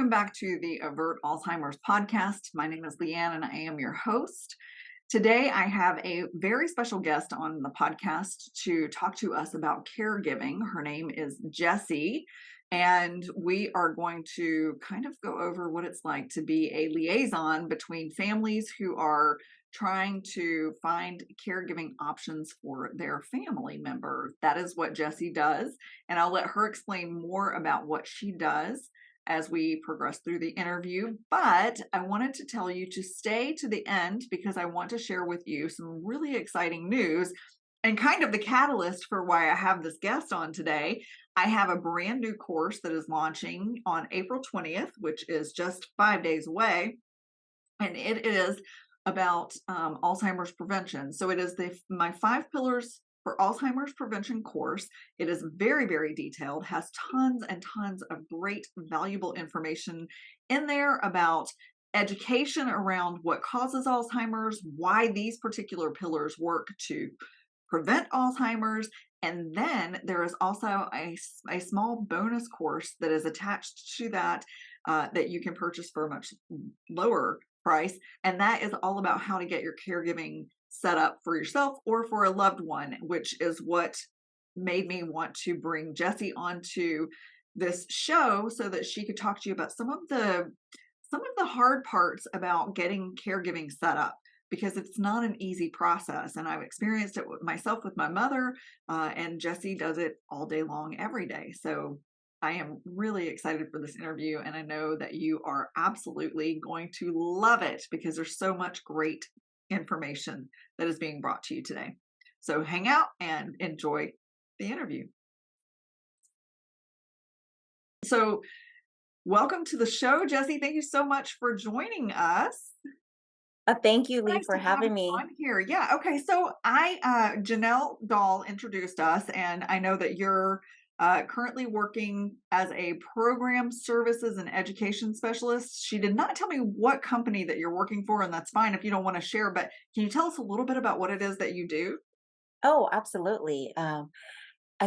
Welcome back to the AVERT Alzheimer's podcast. My name is Leanne and I am your host. Today, I have a very special guest on the podcast to talk to us about caregiving. Her name is Jessy, and we are going to kind of go over what it's like to be a liaison between families who are trying to find caregiving options for their family member. That is what Jessy does, and I'll let her explain more about what she does as we progress through the interview. But I wanted to tell you to stay to the end because I want to share with you some really exciting news and kind of the catalyst for why I have this guest on today. I have a brand new course that is launching on April 20th, which is just 5 days away. And it is about Alzheimer's prevention. So it is my 5 pillars for Alzheimer's prevention course. It is very, very detailed, has tons and tons of great, valuable information in there about education around what causes Alzheimer's, why these particular pillars work to prevent Alzheimer's. And then there is also a small bonus course that is attached to that that you can purchase for a much lower price. And that is all about how to get your caregiving set up for yourself or for a loved one, which is what made me want to bring Jessy onto this show so that she could talk to you about some of the hard parts about getting caregiving set up, because it's not an easy process. And I've experienced it myself with my mother, and Jessy does it all day long, every day. So I am really excited for this interview, and I know that you are absolutely going to love it because there's so much great information that is being brought to you today. So hang out and enjoy the interview. So welcome to the show, Jessy. Thank you so much for joining us. Thank you, Lee, Nice for to have having you me. on here. Yeah. Okay. So Janelle Dahl introduced us, and I know that you're currently working as a program services and education specialist. She did not tell me what company that you're working for, and that's fine if you don't want to share, but can you tell us a little bit about what it is that you do? Oh, absolutely.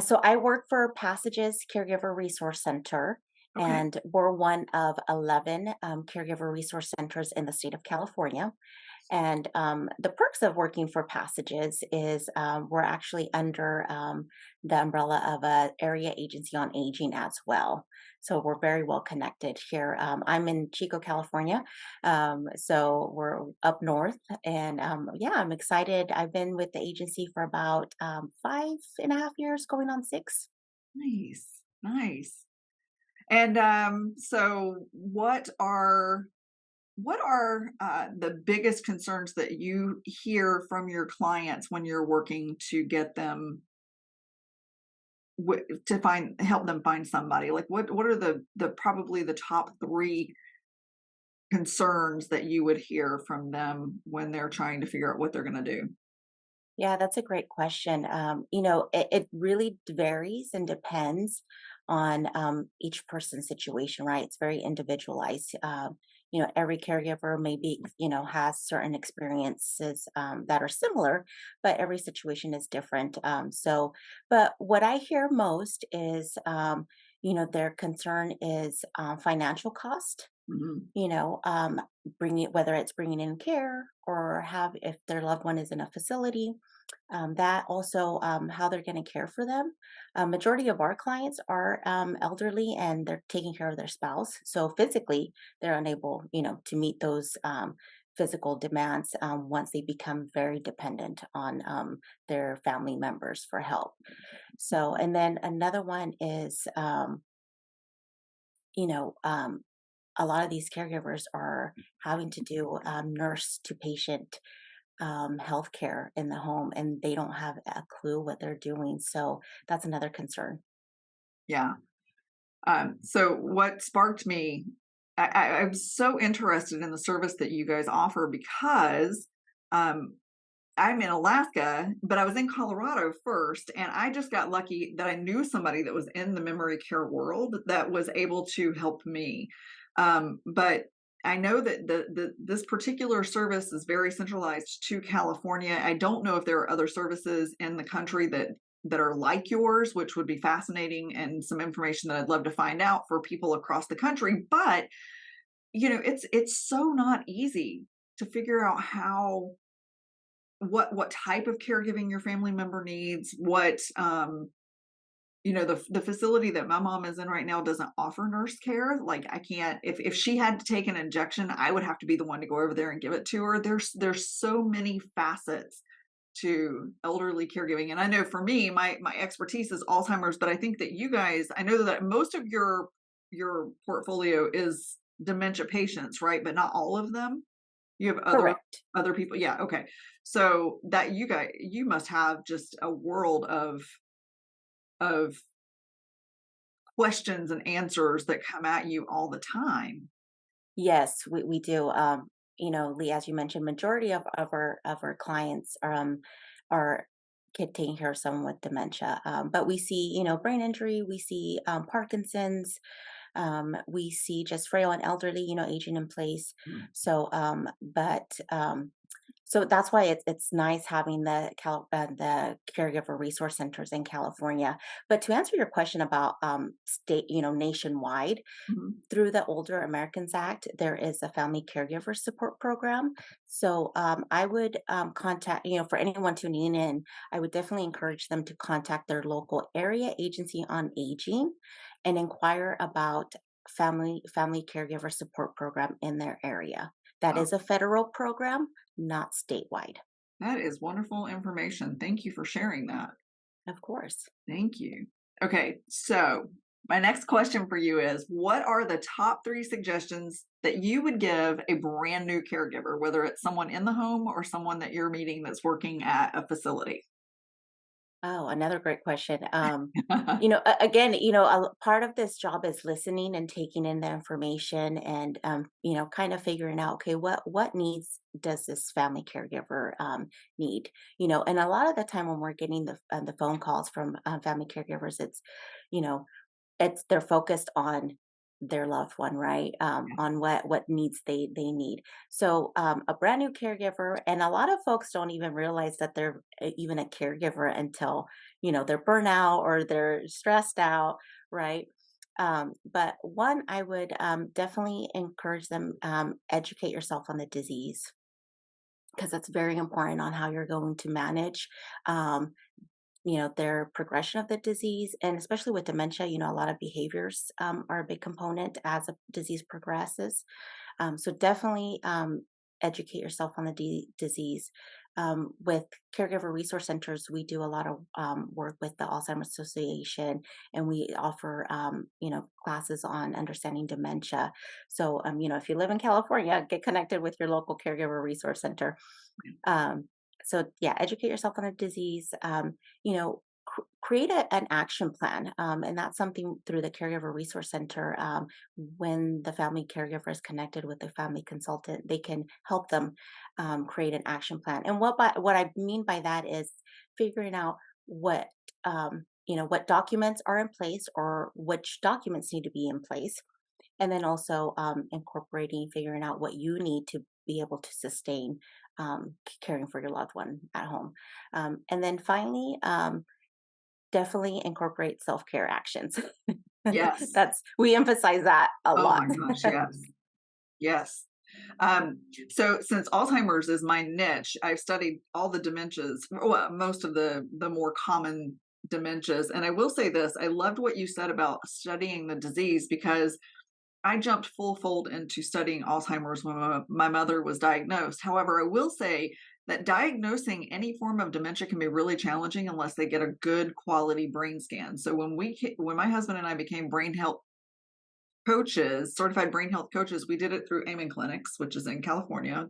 So I work for Passages Caregiver Resource Center, Okay. and we're one of 11 caregiver resource centers in the state of California. And the perks of working for Passages is we're actually under the umbrella of a area agency on aging as well. So we're very well connected here. I'm in Chico, California, so we're up north, and yeah, I'm excited. I've been with the agency for about 5.5 years, going on 6. Nice. Nice. And so what are the biggest concerns that you hear from your clients when you're working to get them to help them find somebody? Like what are the probably the top 3 concerns that you would hear from them when they're trying to figure out what they're going to do? Yeah, that's a great question. It really varies and depends on each person's situation, right? It's very individualized. Every caregiver maybe, has certain experiences that are similar, but every situation is different. But what I hear most is, their concern is financial cost. Mhm. you know um Bringing, whether it's bringing in care or have, if their loved one is in a facility, that also, how they're going to care for them. Majority of our clients are elderly, and they're taking care of their spouse, so physically they're unable, to meet those physical demands once they become very dependent on their family members for help. So, and then another one is, you know um, a lot of these caregivers are having to do nurse to patient healthcare in the home, and they don't have a clue what they're doing. So that's another concern. Yeah. So what sparked me, I'm so interested in the service that you guys offer because um, I'm in Alaska, but I was in Colorado first, and I just got lucky that I knew somebody that was in the memory care world that was able to help me. But I know that this particular service is very centralized to California. I don't know if there are other services in the country that that are like yours, which would be fascinating and some information that I'd love to find out for people across the country. But it's so not easy to figure out how what type of caregiving your family member needs, the facility that my mom is in right now doesn't offer nurse care. Like, I can't, if she had to take an injection, I would have to be the one to go over there and give it to her. There's so many facets to elderly caregiving. And I know for me, my expertise is Alzheimer's, but I think that you guys, I know that most of your portfolio is dementia patients, right? But not all of them. You have Correct. other people. Yeah, okay. So that you must have just a world of questions and answers that come at you all the time. Yes, we do. Lee, as you mentioned, majority of our clients are taking care of someone with dementia. But we see, brain injury, we see Parkinson's, we see just frail and elderly, aging in place. Mm. So that's why it's nice having the caregiver resource centers in California. But to answer your question about state, nationwide, Mhm. through the Older Americans Act, there is a family caregiver support program. So I would contact, for anyone tuning in, I would definitely encourage them to contact their local area agency on aging and inquire about family caregiver support program in their area. That Oh, is a federal program, not statewide. that is wonderful information. Thank you for sharing that. Of course. Thank you. Okay, so my next question for you is, what are the top 3 suggestions that you would give a brand new caregiver, whether it's someone in the home or someone that you're meeting that's working at a facility? Oh, another great question. Again, part of this job is listening and taking in the information and, kind of figuring out, okay, what needs does this family caregiver need? And a lot of the time when we're getting the phone calls from family caregivers, you know, they're focused on their loved one, right? On what needs they need. So a brand new caregiver, and a lot of folks don't even realize that they're even a caregiver until they're burnout or they're stressed out, right? But one, I would definitely encourage them, educate yourself on the disease, because that's very important on how you're going to manage um, their progression of the disease. And especially with dementia, a lot of behaviors are a big component as a disease progresses. So definitely educate yourself on the disease. With caregiver resource centers, we do a lot of work with the Alzheimer's Association, and we offer classes on understanding dementia. So if you live in California, get connected with your local caregiver resource center. um, so yeah, educate yourself on the disease. Create an action plan, and that's something through the caregiver resource center. When the family caregiver is connected with the family consultant, they can help them create an action plan. And what I mean by that is figuring out what documents are in place or which documents need to be in place, and then also incorporating figuring out what you need to be able to sustain caring for your loved one at home. And then finally, definitely incorporate self-care actions. Yes. That's we emphasize that a Oh lot. my gosh, yes. Yes. Um, so since Alzheimer's is my niche, I've studied all the dementias, well, most of the more common dementias. And I will say this, I loved what you said about studying the disease because I jumped full fold into studying Alzheimer's when my mother was diagnosed. However, I will say that diagnosing any form of dementia can be really challenging unless they get a good quality brain scan. So when my husband and I became brain health coaches, certified brain health coaches, we did it through Amen Clinics, which is in California.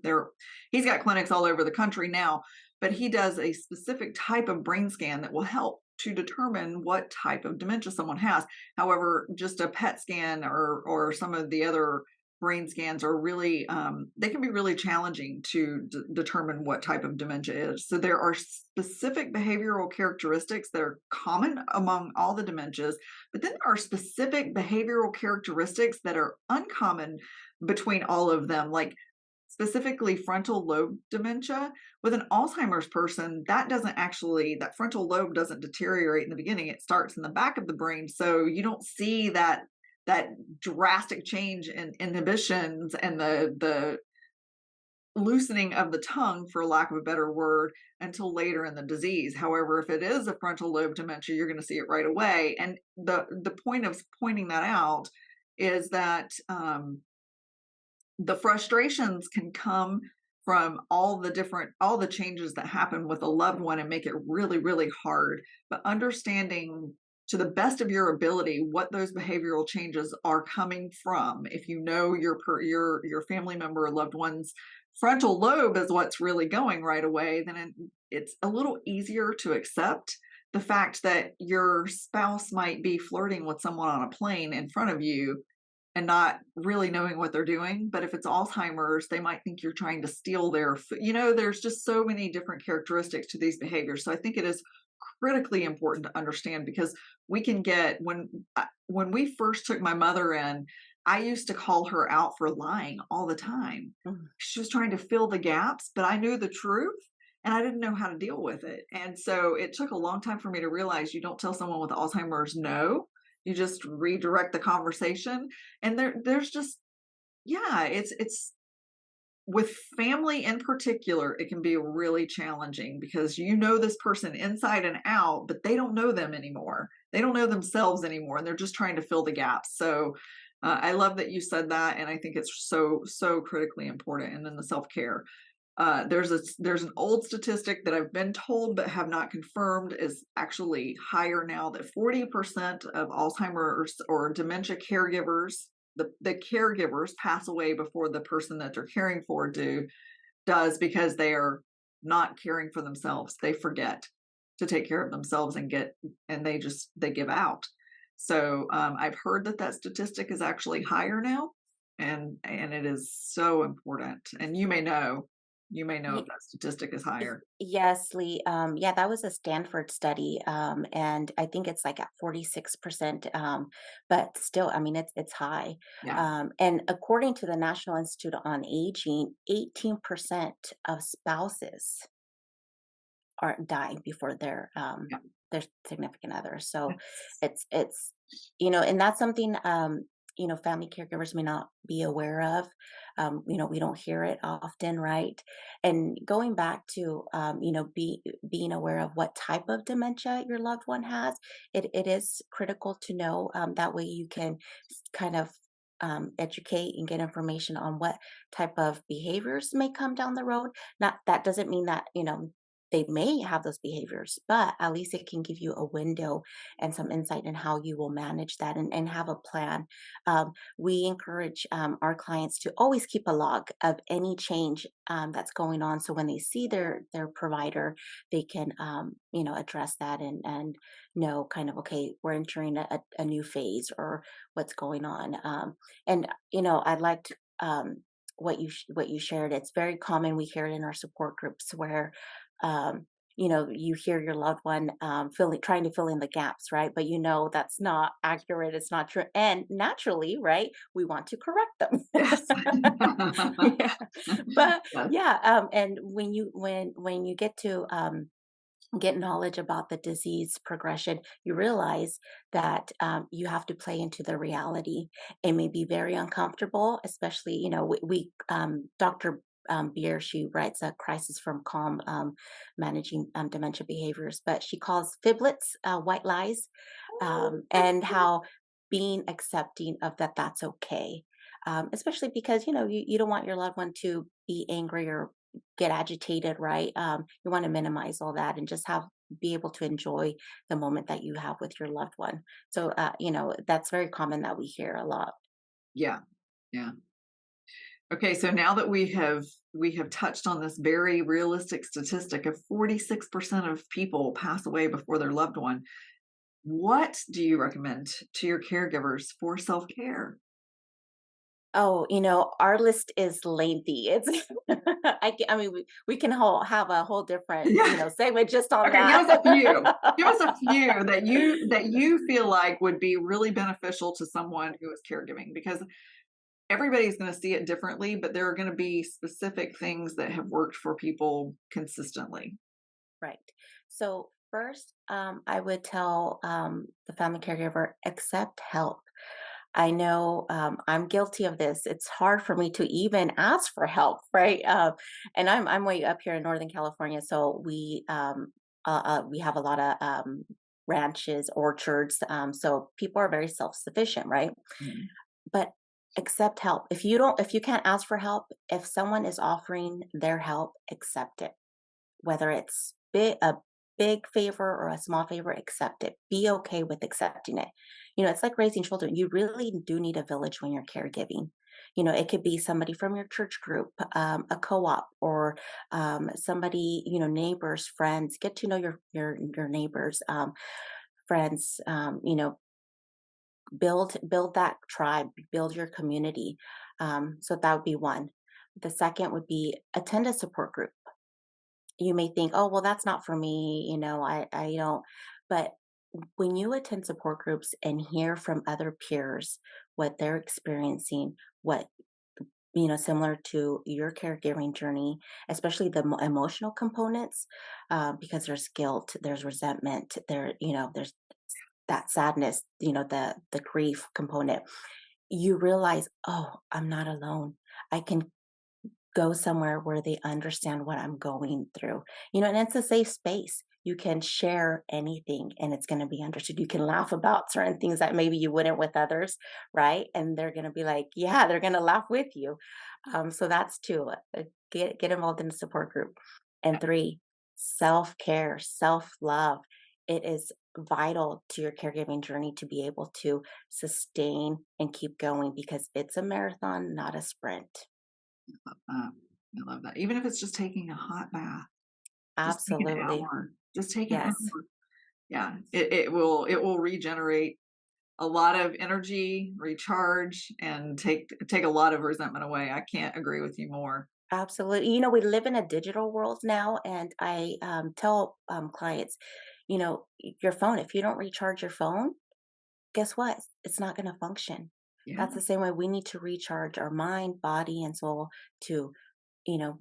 He's got clinics all over the country now, but he does a specific type of brain scan that will help to determine what type of dementia someone has. However, just a PET scan or some of the other brain scans are really they can be really challenging to determine what type of dementia is. So there are specific behavioral characteristics that are common among all the dementias, but then there are specific behavioral characteristics that are uncommon between all of them, like specifically frontal lobe dementia. With an Alzheimer's person, that frontal lobe doesn't deteriorate in the beginning. It starts in the back of the brain. So you don't see that drastic change in inhibitions and the loosening of the tongue, for lack of a better word, until later in the disease. However, if it is a frontal lobe dementia, you're going to see it right away. And the point of pointing that out is that the frustrations can come from all the changes that happen with a loved one and make it really, really hard. But understanding to the best of your ability what those behavioral changes are coming from, if you know your family member or loved one's frontal lobe is what's really going right away, then it's a little easier to accept the fact that your spouse might be flirting with someone on a plane in front of you and not really knowing what they're doing. But if it's Alzheimer's, they might think you're trying to steal their food. There's just so many different characteristics to these behaviors. So I think it is critically important to understand, because we can get when we first took my mother in, I used to call her out for lying all the time. Mhm. She was trying to fill the gaps, but I knew the truth and I didn't know how to deal with it. And so it took a long time for me to realize you don't tell someone with Alzheimer's no. You just redirect the conversation. And there's just, yeah, it's with family in particular, it can be really challenging because you know this person inside and out, but they don't know them anymore. They don't know themselves anymore, and they're just trying to fill the gaps. So I love that you said that, and I think it's so critically important. And then the self care. There's an old statistic that I've been told but have not confirmed is actually higher now, that 40% of Alzheimer's or dementia caregivers, the caregivers, pass away before the person that they're caring for does, because they are not caring for themselves. They forget to take care of themselves and they give out. So I've heard that statistic is actually higher now, and it is so important. And you may know if that statistic is higher. Yes, Lee. Yeah, that was a Stanford study, and I think it's like at 46%. But still, I mean, it's high. Yeah, And according to the National Institute on Aging, 18% of spouses are dying before yeah. their significant other. So That's it's and that's something family caregivers may not be aware of. We don't hear it often, right? And going back to being aware of what type of dementia your loved one has, it is critical to know. That way you can kind of educate and get information on what type of behaviors may come down the road. Not that doesn't mean that they may have those behaviors, but at least it can give you a window and some insight in how you will manage that, and have a plan. We encourage our clients to always keep a log of any change that's going on. So when they see their provider, they can address that and know kind of, okay, we're entering a new phase or what's going on. And I'd like to. What you shared, it's very common. We hear it in our support groups where you hear your loved one trying to fill in the gaps, right? But that's not accurate, it's not true. And naturally, right, we want to correct them. yes. Yeah. But Yes. yeah, and when you get to get knowledge about the disease progression, you realize that you have to play into the reality. It may be very uncomfortable, especially, Dr. Beer, she writes a crisis from calm, managing dementia behaviors, but she calls fiblets white lies, and how being accepting of that's okay. Especially because you don't want your loved one to be angry or get agitated, right? You want to minimize all that and just be able to enjoy the moment that you have with your loved one. So that's very common that we hear a lot. Yeah. Yeah. Okay, so now that we have touched on this very realistic statistic of 46% of people pass away before their loved one, what do you recommend to your caregivers for self-care? Oh, our list is lengthy. It's I mean, we can have a whole different Yeah. segment just on Okay, give that. us a few. Give us a few that you feel like would be really beneficial to someone who is caregiving, because everybody's going to see it differently, but there are going to be specific things that have worked for people consistently. Right. So first, I would tell the family caregiver accept help. I know I'm guilty of this. It's hard for me to even ask for help, right? And I'm way up here in Northern California, so we have a lot of ranches, orchards. So people are very self sufficient, right? Mm. But accept help. If you can't ask for help, if someone is offering their help, accept it, whether it's a big favor or a small favor, accept it. Be okay with accepting it. It's like raising children. You really do need a village when you're caregiving. It could be somebody from your church group, a co-op, or somebody, neighbors, friends. Get to know your neighbors, friends. Build that tribe, build your community. So that would be one. The second would be attend a support group. You may think, "Oh, well, that's not for me, I don't." But when you attend support groups and hear from other peers what they're experiencing, what similar to your caregiving journey, especially the emotional components, because there's guilt, there's resentment, there's that sadness, the grief component. You realize, "Oh, I'm not alone. I can go somewhere where they understand what I'm going through." And it's a safe space. You can share anything and it's going to be understood. You can laugh about certain things that maybe you wouldn't with others, right? And they're going to be like, yeah, they're going to laugh with you. So that's two. Get involved in a support group. And three, self care, self love. It is vital to your caregiving journey to be able to sustain and keep going because it's a marathon, not a sprint. I love that. Even if it's just taking a hot bath, just take an Absolutely. hour. Just take an Yes, hour. Yeah, it will regenerate a lot of energy, recharge, and take a lot of resentment away. I can't agree with you more. absolutely. We live in a digital world now, and I tell clients, your phone, if you don't recharge your phone, guess what? It's not going to function. Yeah. That's the same way we need to recharge our mind, body, and soul to,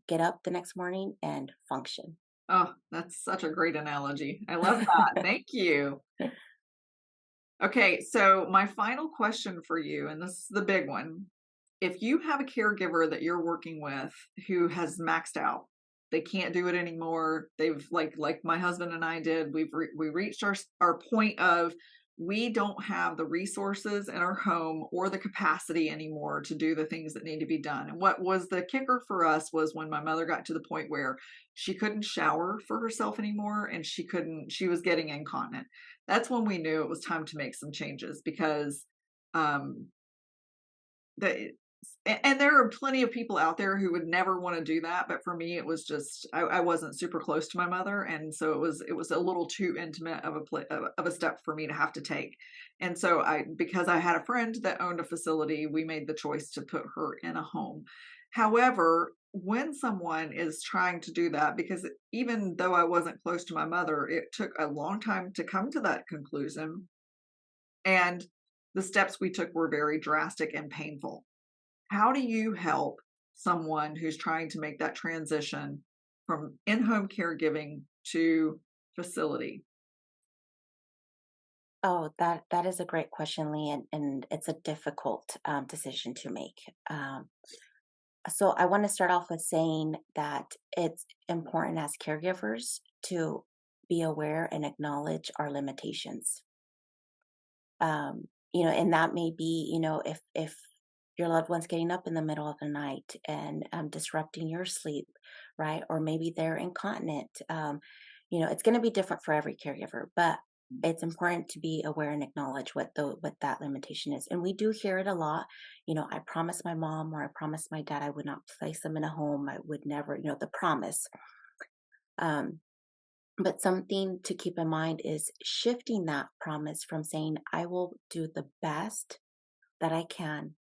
get up the next morning and function. Oh, that's such a great analogy. I love that. Thank you. Okay, so my final question for you, and this is the big one. If you have a caregiver that you're working with who has maxed out, they can't do it anymore. They've like my husband and I did. We reached our point of we don't have the resources in our home or the capacity anymore to do the things that need to be done. And what was the kicker for us was when my mother got to the point where she couldn't shower for herself anymore and she was getting incontinent. That's when we knew it was time to make some changes because um the and there are plenty of people out there who would never wanna do that, but for me, it was just I wasn't super close to my mother, and so it was a little too intimate of a step for me to have to take, and so I because I had a friend that owned a facility, we made the choice to put her in a home. However, when someone is trying to do that because even though I wasn't close to my mother, it took a long time to come to that conclusion, and the steps we took were very drastic and painful. How do you help someone who's trying to make that transition from in-home caregiving to facility? Oh, that is a great question, Lee, and it's a difficult decision to make. So I want to start off with saying that it's important as caregivers to be aware and acknowledge our limitations. And that may be, if your loved one's getting up in the middle of the night and disrupting your sleep, right? Or maybe they're incontinent. It's going to be different for every caregiver, but it's important to be aware and acknowledge what that limitation is. And we do hear it a lot. I promised my mom or I promised my dad I would not place them in a home. I would never, the promise. Um, but something to keep in mind is shifting that promise from saying, I will do the best that I can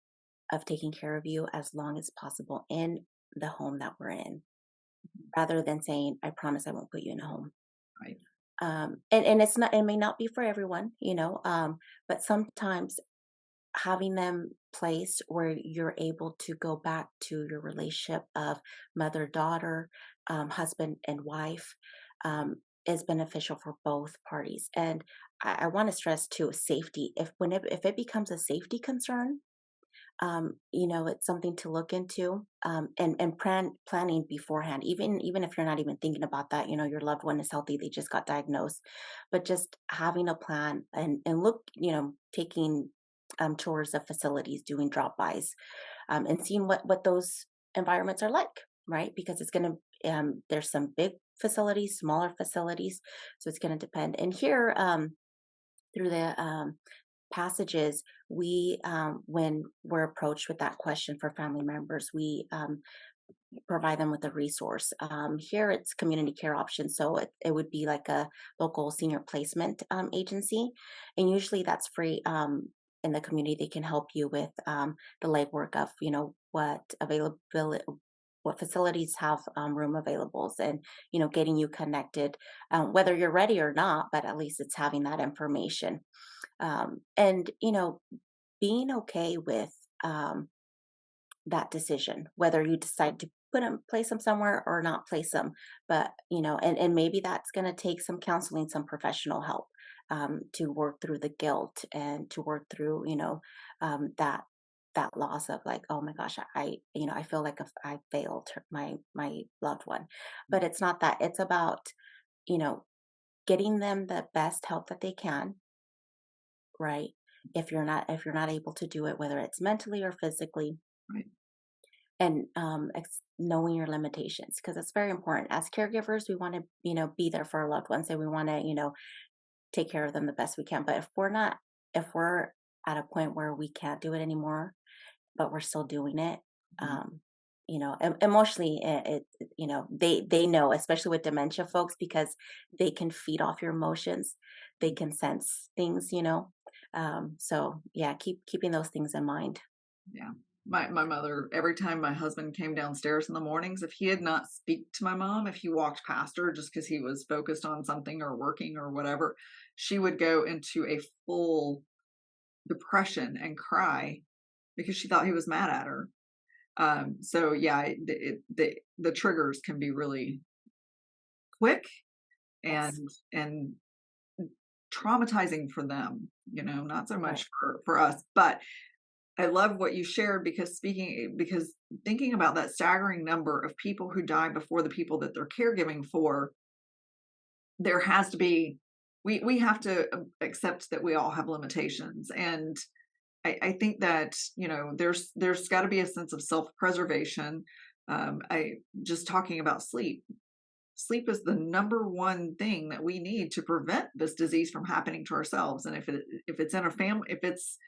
of taking care of you as long as possible in the home that we're in, rather than saying, I promise I won't put you in a home. Right. And it may not be for everyone, but sometimes having them placed where you're able to go back to your relationship of mother daughter, husband and wife, is beneficial for both parties. And I want to stress too safety. If it becomes a safety concern, it's something to look into, and planning beforehand. Even if you're not even thinking about that, your loved one is healthy, they just got diagnosed, but just having a plan and look, taking tours of facilities, doing drop-bys, and seeing what those environments are like, right? Because it's going to there's some big facilities, smaller facilities, so it's going to depend. And here, through the passages, we when we're approached with that question for family members, we provide them with a resource. Here it's community care options, so it would be like a local senior placement agency, and usually that's free. In the community, they can help you with the legwork of what availability, what facilities have room availables, and getting you connected, whether you're ready or not, but at least it's having that information, and being okay with that decision, whether you decide to place them somewhere or not place them. But and maybe that's going to take some counseling, some professional help, to work through the guilt and to work through that loss of like, oh my gosh, I feel like if I failed my loved one. But it's not that. It's about you know getting them the best help that they can, right? If you're not able to do it, whether it's mentally or physically, Right. and knowing your limitations, because it's very important. As caregivers, we want to be there for our loved ones, and we want to take care of them the best we can. But if we're at a point where we can't do it anymore, but we're still doing it, Mhm. emotionally, they know, especially with dementia folks, because they can feed off your emotions, they can sense things, so yeah, keeping those things in mind. Yeah. My mother, every time my husband came downstairs in the mornings, if he had not speak to my mom, if he walked past her just because he was focused on something or working or whatever, she would go into a full depression and cry because she thought he was mad at her. So yeah, the triggers can be really quick Yes. and traumatizing for them, not so much Right. for us. But I love what you shared because thinking about that staggering number of people who die before the people that they're caregiving for, there has to be we have to accept that we all have limitations. And I think that, there's got to be a sense of self-preservation. I just talking about sleep. Sleep is the number one thing that we need to prevent this disease from happening to ourselves. And if it's in a family, if it's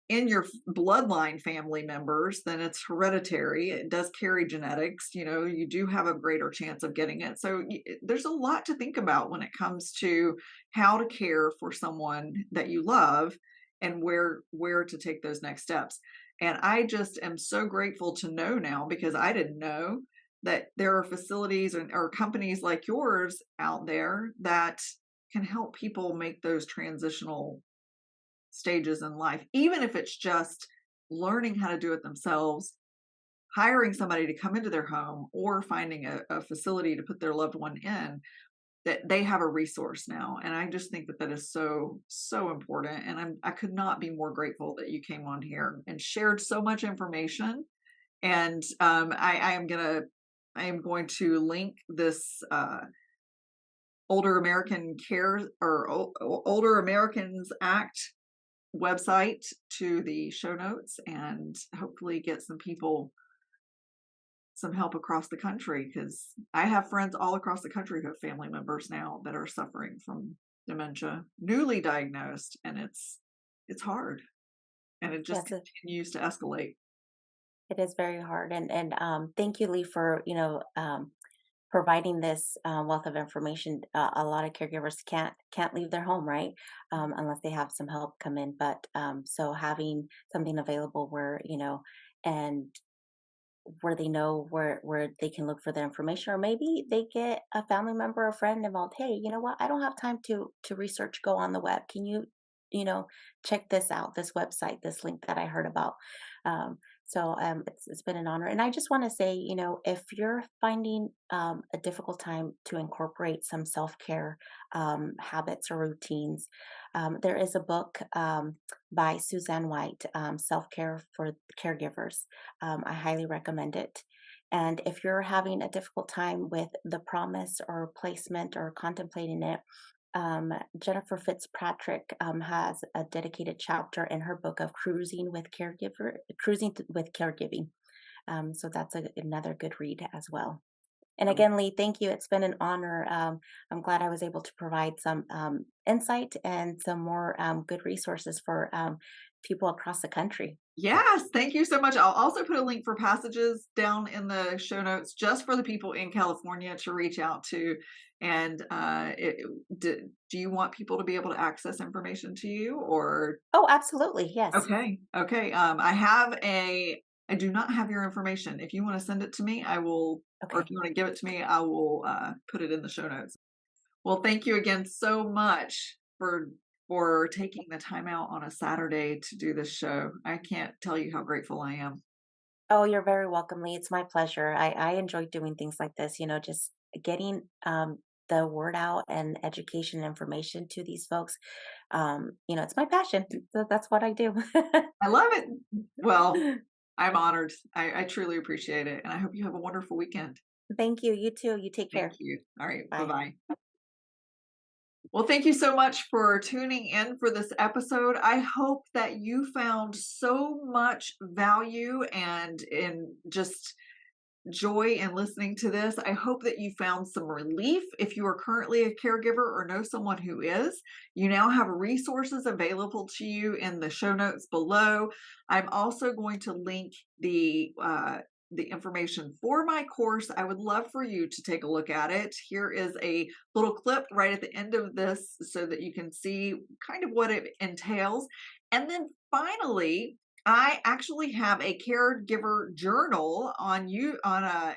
in your bloodline family members, then it's hereditary. It does carry genetics. You do have a greater chance of getting it. So there's a lot to think about when it comes to how to care for someone that you love and where to take those next steps. And I just am so grateful to know now, because I didn't know that there are facilities or companies like yours out there that can help people make those transitional stages in life, even if it's just learning how to do it themselves, hiring somebody to come into their home, or finding a facility to put their loved one in, that they have a resource now. And I just think that that is so, so important. And I could not be more grateful that you came on here and shared so much information. And I am going to link this Older American Care or Older Americans Act website to the show notes, and hopefully get some people some help across the country, because I have friends all across the country who have family members now that are suffering from dementia, newly diagnosed, and it's hard, and it just Yes, continues to escalate. it is very hard, and thank you, Lee, for providing this wealth of information. A lot of caregivers can't leave their home, right? Unless they have some help come in. But so having something available where and where they know where they can look for the information, or maybe they get a family member or friend involved. Hey, you know what? I don't have time to research. Go on the web. Can you? check this out, this website, this link that I heard about. It's been an honor. And I just want to say, if you're finding a difficult time to incorporate some self care habits or routines, there is a book by Suzanne White, Self Care for Caregivers. I highly recommend it. And if you're having a difficult time with the promise or placement or contemplating it, Jennifer Fitzpatrick has a dedicated chapter in her book of with caregiving. So that's another good read as well. And again, Lee, thank you. It's been an honor. I'm glad I was able to provide some insight and some more good resources for people across the country. Yes, thank you so much. I'll also put a link for passages down in the show notes just for the people in California to reach out to. And do you want people to be able to access information to you or? Oh, absolutely. Yes. Okay, okay. I do not have your information. If you want to send it to me, I will, or if Okay. you want to give it to me, I will put it in the show notes. Well, thank you again so much for taking the time out on a Saturday to do this show. I can't tell you how grateful I am. Oh, you're very welcome, Lee. It's my pleasure. I enjoy doing things like this, just getting the word out and education and information to these folks. It's my passion. So that's what I do. I love it. Well, I'm honored. I truly appreciate it. And I hope you have a wonderful weekend. Thank you. You too. You take Thank care. you. All right. Bye Bye. bye. Well, thank you so much for tuning in for this episode. I hope that you found so much value and in just joy in listening to this. I hope that you found some relief if you are currently a caregiver or know someone who is. You now have resources available to you in the show notes below. I'm also going to link the information for my course. I would love for you to take a look at it. Here is a little clip right at the end of this so that you can see kind of what it entails. And then finally, I actually have a caregiver journal on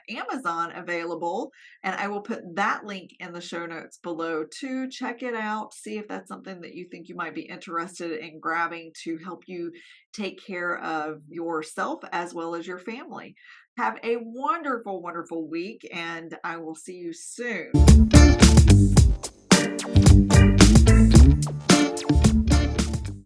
Amazon available, and I will put that link in the show notes below too. Check it out. See if that's something that you think you might be interested in grabbing to help you take care of yourself as well as your family. Have a wonderful, wonderful week, and I will see you soon.